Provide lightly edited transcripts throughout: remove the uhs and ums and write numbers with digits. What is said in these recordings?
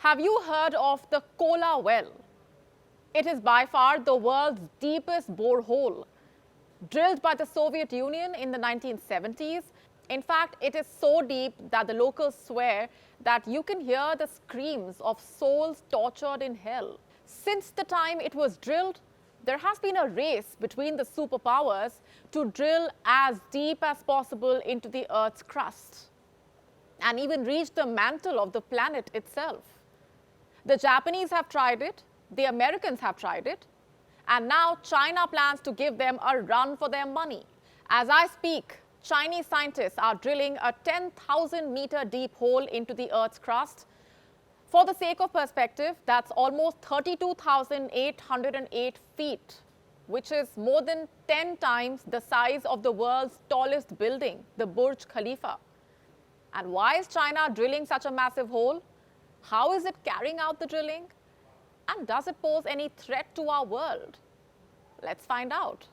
Have you heard of the Kola well? It is by far the world's deepest borehole, drilled by the Soviet Union in the 1970s. In fact, it is so deep that the locals swear that you can hear the screams of souls tortured in hell. Since the time it was drilled, there has been a race between the superpowers to drill as deep as possible into the Earth's crust and even reach the mantle of the planet itself. The Japanese have tried it, the Americans have tried it, and now China plans to give them a run for their money. As I speak, Chinese scientists are drilling a 10,000-meter deep hole into the Earth's crust. For the sake of perspective, that's almost 32,808 feet, which is more than 10 times the size of the world's tallest building, the Burj Khalifa. And why is China drilling such a massive hole? How is it carrying out the drilling? And does it pose any threat to our world? Let's find out.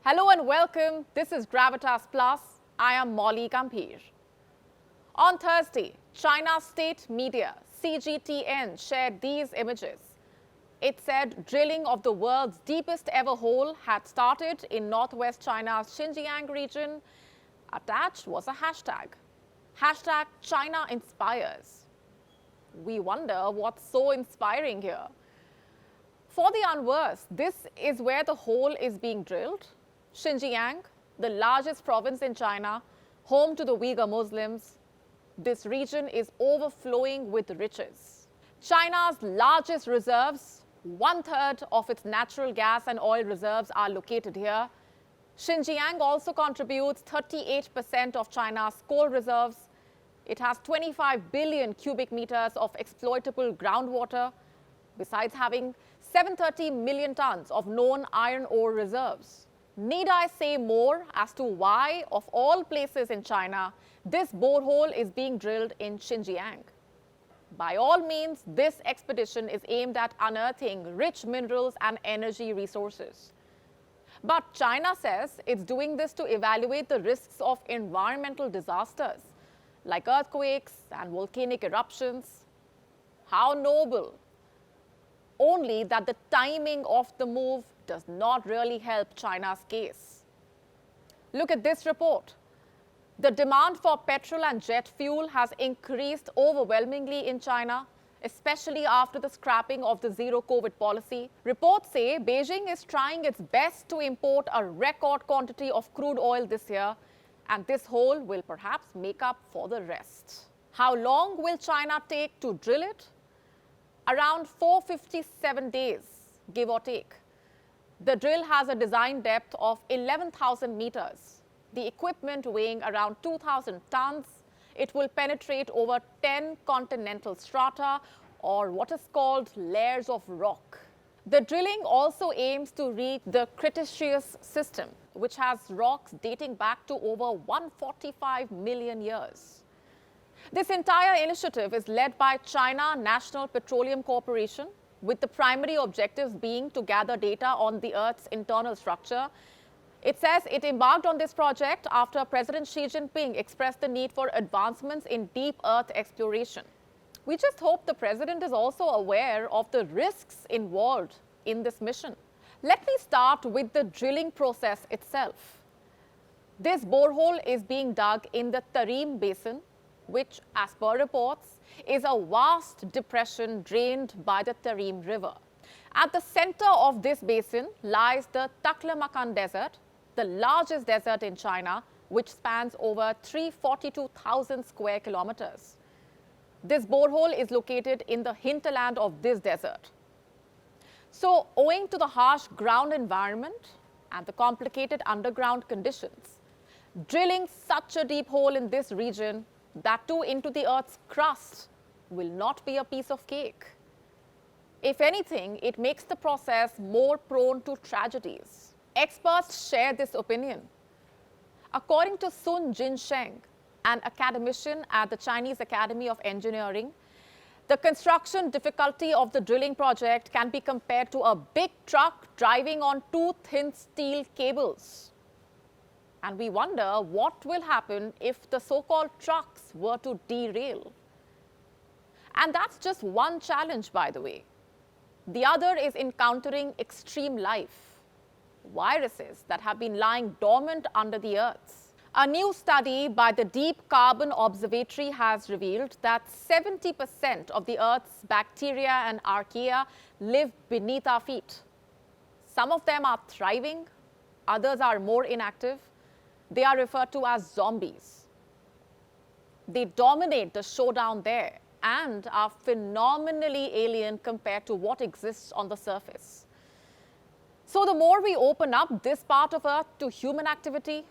Hello and welcome. This is Gravitas Plus. I am Molly Gambhir. On Thursday, China's state media, CGTN, shared these images. It said drilling of the world's deepest ever hole had started in northwest China's Xinjiang region. Attached was a hashtag. Hashtag China Inspires. We wonder what's so inspiring here. For the unversed, this is where the hole is being drilled. Xinjiang, the largest province in China, home to the Uyghur Muslims. This region is overflowing with riches. China's largest reserves, 1/3 of its natural gas and oil reserves, are located here. Xinjiang also contributes 38% of China's coal reserves. It has 25 billion cubic meters of exploitable groundwater, besides having 730 million tons of known iron ore reserves. Need I say more as to why, of all places in China, this borehole is being drilled in Xinjiang? By all means, this expedition is aimed at unearthing rich minerals and energy resources. But China says it's doing this to evaluate the risks of environmental disasters, like earthquakes and volcanic eruptions. How noble! Only that the timing of the move does not really help China's case. Look at this report. The demand for petrol and jet fuel has increased overwhelmingly in China, especially after the scrapping of the zero-COVID policy. Reports say Beijing is trying its best to import a record quantity of crude oil this year, and this hole will perhaps make up for the rest. How long will China take to drill it? Around 457 days, give or take. The drill has a design depth of 11,000 meters. The equipment weighing around 2,000 tons. It will penetrate over 10 continental strata, or what is called layers of rock. The drilling also aims to reach the Cretaceous system, which has rocks dating back to over 145 million years. This entire initiative is led by China National Petroleum Corporation, with the primary objectives being to gather data on the Earth's internal structure. It says it embarked on this project after President Xi Jinping expressed the need for advancements in deep Earth exploration. We just hope the president is also aware of the risks involved in this mission. Let me start with the drilling process itself. This borehole is being dug in the Tarim Basin, which, as per reports, is a vast depression drained by the Tarim River. At the center of this basin lies the Taklamakan Desert, the largest desert in China, which spans over 342,000 square kilometers. This borehole is located in the hinterland of this desert. So, owing to the harsh ground environment and the complicated underground conditions, drilling such a deep hole in this region, that too into the Earth's crust, will not be a piece of cake. If anything, it makes the process more prone to tragedies. Experts share this opinion. According to Sun Jinsheng, an academician at the Chinese Academy of Engineering, the construction difficulty of the drilling project can be compared to a big truck driving on two thin steel cables. And we wonder what will happen if the so-called trucks were to derail. And that's just one challenge, by the way. The other is encountering extreme life, viruses that have been lying dormant under the earth. A new study by the Deep Carbon Observatory has revealed that 70% of the Earth's bacteria and archaea live beneath our feet. Some of them are thriving, others are more inactive. They are referred to as zombies. They dominate the showdown there and are phenomenally alien compared to what exists on the surface. So the more we open up this part of Earth to human activity,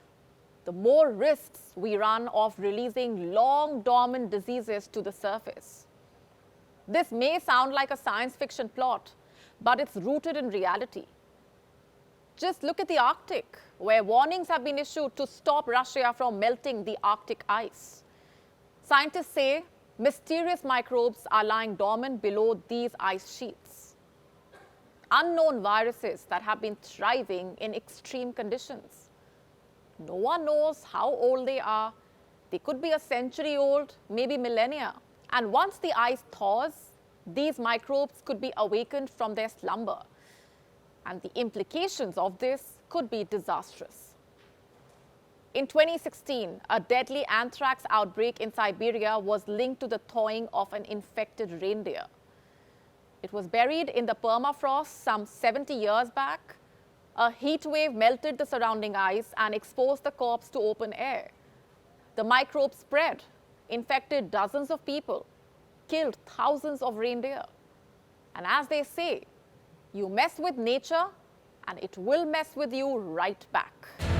the more risks we run of releasing long dormant diseases to the surface. This may sound like a science fiction plot, but it's rooted in reality. Just look at the Arctic, where warnings have been issued to stop Russia from melting the Arctic ice. Scientists say mysterious microbes are lying dormant below these ice sheets. Unknown viruses that have been thriving in extreme conditions. No one knows how old they are. They could be a century old, maybe millennia. And once the ice thaws, these microbes could be awakened from their slumber. And the implications of this could be disastrous. In 2016, a deadly anthrax outbreak in Siberia was linked to the thawing of an infected reindeer. It was buried in the permafrost some 70 years back. A heat wave melted the surrounding ice and exposed the corpse to open air. The microbe spread, infected dozens of people, killed thousands of reindeer. And as they say, you mess with nature and it will mess with you right back.